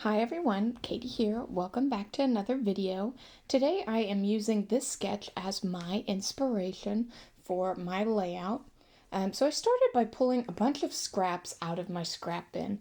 Hi everyone, Katie here. Welcome back to another video. Today I am using this sketch as my inspiration for my layout. So I started by pulling a bunch of scraps out of my scrap bin.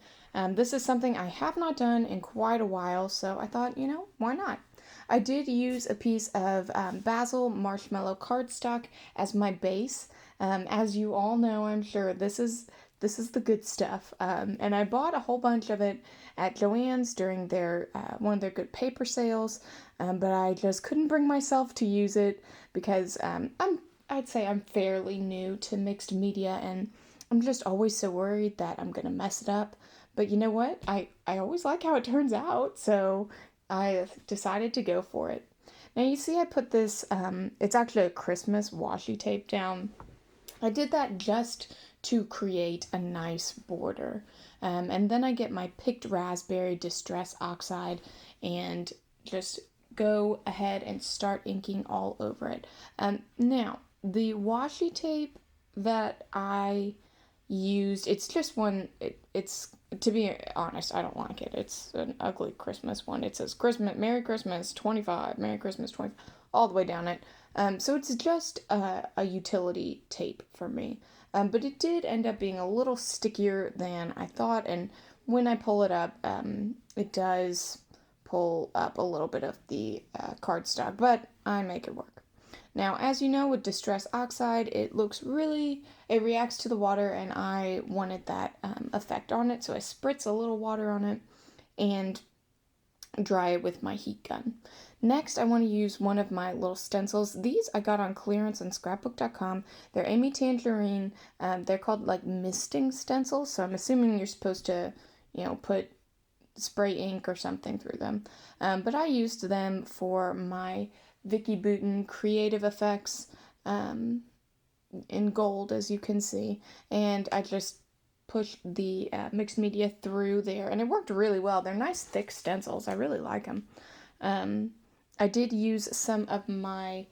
This is something I have not done in quite a while, so I thought, why not? I did use a piece of basil marshmallow cardstock as my base. As you all know, I'm sure this is the good stuff. And I bought a whole bunch of it at Joann's during their one of their good paper sales, but I just couldn't bring myself to use it because I'd say I'm fairly new to mixed media, and I'm just always so worried that I'm gonna mess it up. But you know what? I always like how it turns out, so I decided to go for it. Now you see I put this, it's actually a Christmas washi tape down. I did that just to create a nice border. And then I get my picked raspberry distress oxide and just go ahead and start inking all over it. Now, the washi tape that I used, it's just one, it's, to be honest, I don't like it. It's an ugly Christmas one. It says Christmas, Merry Christmas 25, Merry Christmas 25, all the way down it. So it's just a utility tape for me. But it did end up being a little stickier than I thought, and when I pull it up, it does pull up a little bit of the cardstock, but I make it work. Now, as you know, with distress oxide, it reacts to the water, and I wanted that effect on it, so I spritz a little water on it and dry it with my heat gun. Next, I want to use one of my little stencils. These I got on clearance on scrapbook.com. They're Amy Tangerine. They're called like misting stencils, so I'm assuming you're supposed to, put spray ink or something through them. But I used them for my Vicky Bouton creative effects in gold, as you can see, and I just push the mixed media through there, and it worked really well. They're nice thick stencils. I really like them. I did use some of my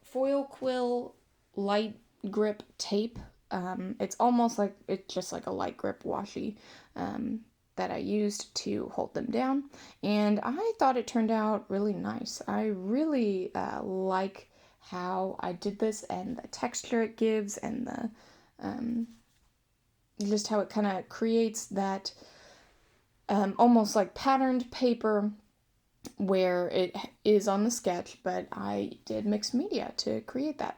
foil quill light grip tape. It's just like a light grip washi that I used to hold them down, and I thought it turned out really nice. I really like how I did this and the texture it gives, and the just how it kind of creates that almost like patterned paper where it is on the sketch, but I did mixed media to create that.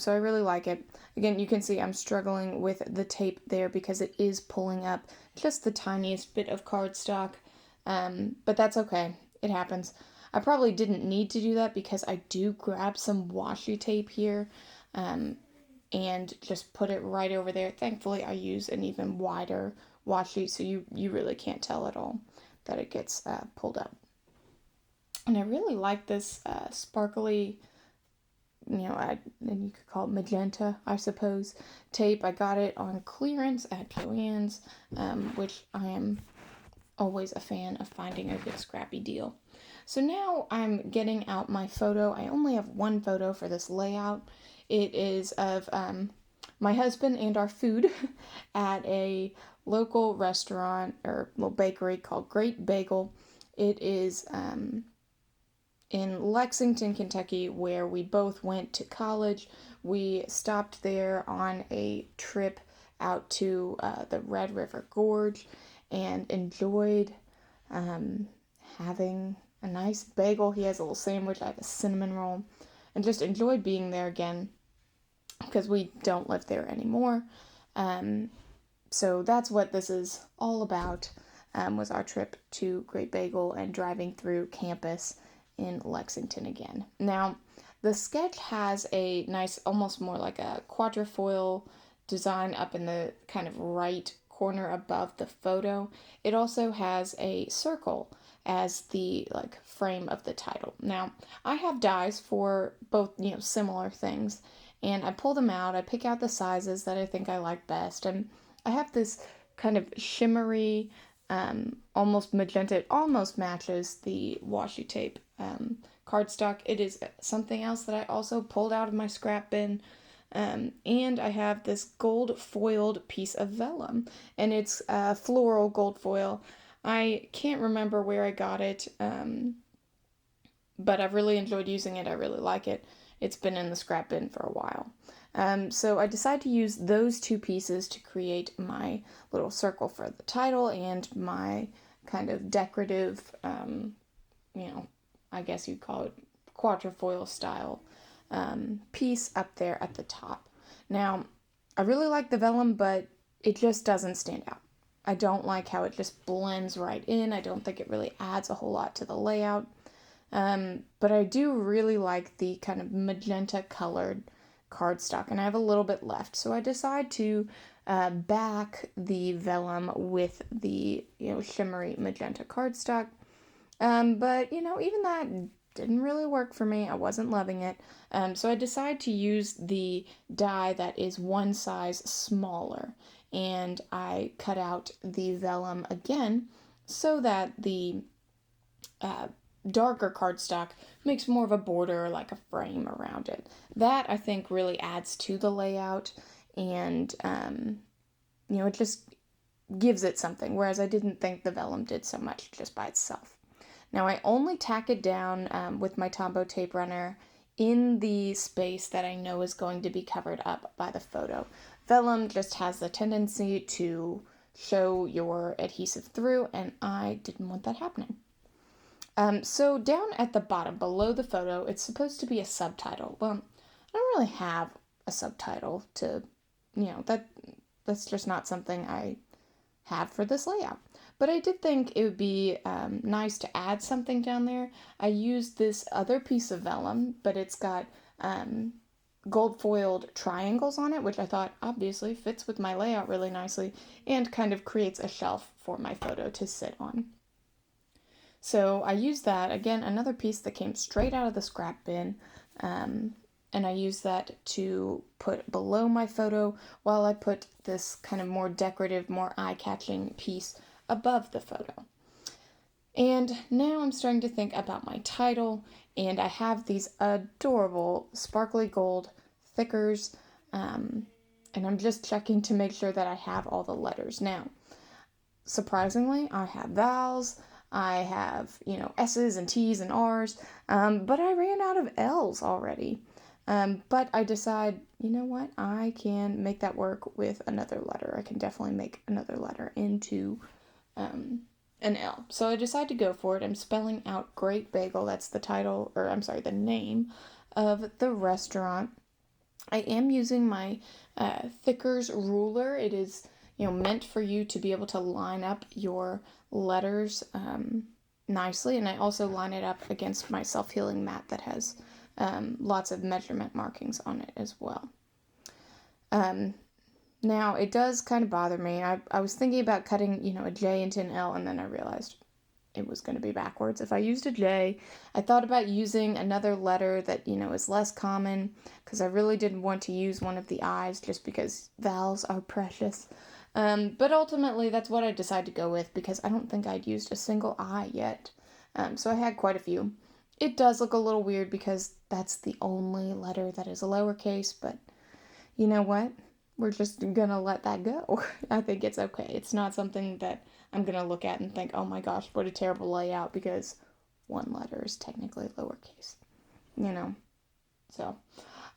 So I really like it. Again, you can see I'm struggling with the tape there because it is pulling up just the tiniest bit of cardstock, but that's okay. It happens. I probably didn't need to do that because I do grab some washi tape here and just put it right over there. Thankfully, I use an even wider washi, so you really can't tell at all that it gets pulled up. And I really like this sparkly, and you could call it magenta, I suppose, tape. I got it on clearance at Joann's, which I am always a fan of finding a good scrappy deal. So now I'm getting out my photo. I only have one photo for this layout. It is of my husband and our food at a local restaurant or little bakery called Great Bagel. It is in Lexington, Kentucky, where we both went to college. We stopped there on a trip out to the Red River Gorge and enjoyed having a nice bagel. He has a little sandwich. I have a cinnamon roll, and just enjoyed being there again because we don't live there anymore. So that's what this is all about, was our trip to Great Bagel and driving through campus in Lexington again. Now, the sketch has a nice, almost more like a quatrefoil design up in the kind of right corner above the photo. It also has a circle as the like frame of the title. Now, I have dies for both, similar things, and I pull them out. I pick out the sizes that I think I like best, and I have this kind of shimmery, almost magenta. It almost matches the washi tape cardstock. It is something else that I also pulled out of my scrap bin. And I have this gold foiled piece of vellum, and it's floral gold foil. I can't remember where I got it, but I've really enjoyed using it. I really like it. It's been in the scrap bin for a while. So I decided to use those two pieces to create my little circle for the title and my kind of decorative, you know, I guess you'd call it quatrefoil style piece up there at the top. Now, I really like the vellum, but it just doesn't stand out. I don't like how it just blends right in. I don't think it really adds a whole lot to the layout. But I do really like the kind of magenta colored cardstock, and I have a little bit left. So I decide to back the vellum with the, shimmery magenta cardstock. But, even that didn't really work for me. I wasn't loving it. So I decided to use the die that is one size smaller. And I cut out the vellum again so that the darker cardstock makes more of a border, like a frame around it. That, I think, really adds to the layout, and, it just gives it something, whereas I didn't think the vellum did so much just by itself. Now, I only tack it down with my Tombow tape runner in the space that I know is going to be covered up by the photo. Vellum just has the tendency to show your adhesive through, and I didn't want that happening. So down at the bottom, below the photo, it's supposed to be a subtitle. Well, I don't really have a subtitle to, that's just not something I have for this layout. But I did think it would be nice to add something down there. I used this other piece of vellum, but it's got gold foiled triangles on it, which I thought obviously fits with my layout really nicely and kind of creates a shelf for my photo to sit on. So I used that, again, another piece that came straight out of the scrap bin, and I used that to put below my photo while I put this kind of more decorative, more eye-catching piece above the photo. And now I'm starting to think about my title, and I have these adorable sparkly gold thickers, and I'm just checking to make sure that I have all the letters. Now, surprisingly, I have vowels, I have, S's and T's and R's, but I ran out of L's already. But I decide, you know what, I can make that work with another letter. I can definitely make another letter into an L. So I decide to go for it. I'm spelling out Great Bagel. That's the title, or I'm sorry, the name of the restaurant. I am using my Thickers ruler. It is, meant for you to be able to line up your letters nicely, and I also line it up against my self-healing mat that has lots of measurement markings on it as well. Now, it does kind of bother me. I was thinking about cutting, a J into an L, and then I realized it was going to be backwards. If I used a J, I thought about using another letter that, is less common, because I really didn't want to use one of the I's just because vowels are precious. But ultimately, that's what I decided to go with, because I don't think I'd used a single I yet. So I had quite a few. It does look a little weird because that's the only letter that is a lowercase, but you know what? We're just gonna let that go. I think it's okay. It's not something that I'm gonna look at and think, oh my gosh, what a terrible layout, because one letter is technically lowercase, So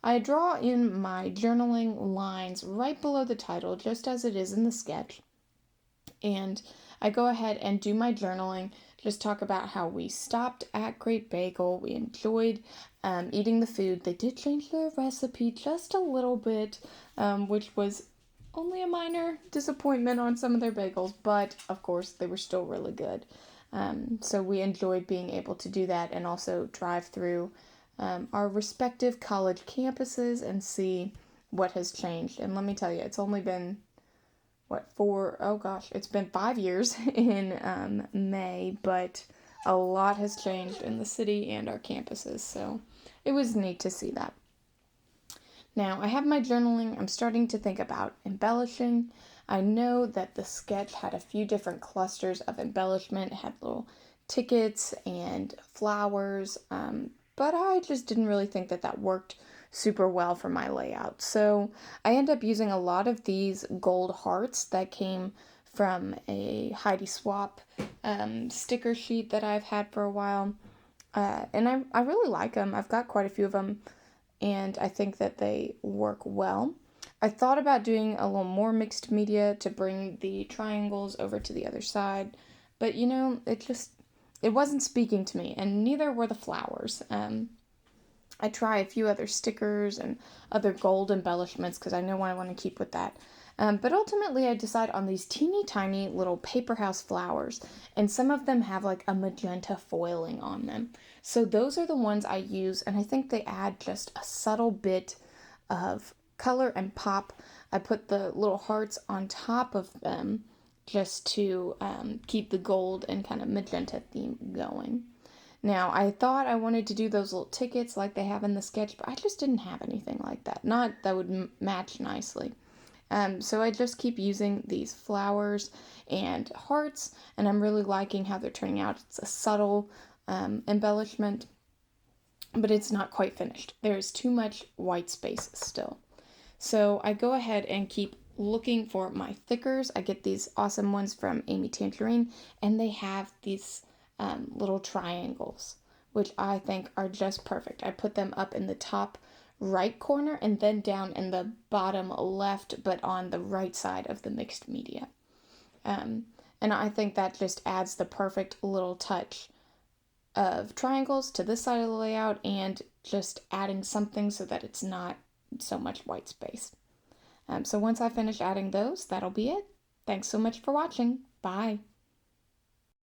I draw in my journaling lines right below the title, just as it is in the sketch. And I go ahead and do my journaling, just talk about how we stopped at Great Bagel. We enjoyed eating the food. They did change their recipe just a little bit, which was only a minor disappointment on some of their bagels, but of course they were still really good. So we enjoyed being able to do that and also drive through our respective college campuses and see what has changed. And let me tell you, it's only been it's been 5 years in May, but a lot has changed in the city and our campuses, so it was neat to see that. Now, I have my journaling. I'm starting to think about embellishing. I know that the sketch had a few different clusters of embellishment. It had little tickets and flowers, but I just didn't really think that worked super well for my layout. So I end up using a lot of these gold hearts that came from a Heidi Swap sticker sheet that I've had for a while. And I really like them. I've got quite a few of them, and I think that they work well. I thought about doing a little more mixed media to bring the triangles over to the other side, but it wasn't speaking to me, and neither were the flowers. I try a few other stickers and other gold embellishments because I know what I want to keep with that. But ultimately, I decide on these teeny tiny little paper house flowers, and some of them have like a magenta foiling on them. So those are the ones I use, and I think they add just a subtle bit of color and pop. I put the little hearts on top of them just to keep the gold and kind of magenta theme going. Now, I thought I wanted to do those little tickets like they have in the sketch, but I just didn't have anything like that. Not that would match nicely. So I just keep using these flowers and hearts, and I'm really liking how they're turning out. It's a subtle embellishment, but it's not quite finished. There is too much white space still. So I go ahead and keep looking for my thickers. I get these awesome ones from Amy Tangerine, and they have these little triangles, which I think are just perfect. I put them up in the top right corner and then down in the bottom left, but on the right side of the mixed media. And I think that just adds the perfect little touch of triangles to this side of the layout and just adding something so that it's not so much white space. So once I finish adding those, that'll be it. Thanks so much for watching. Bye.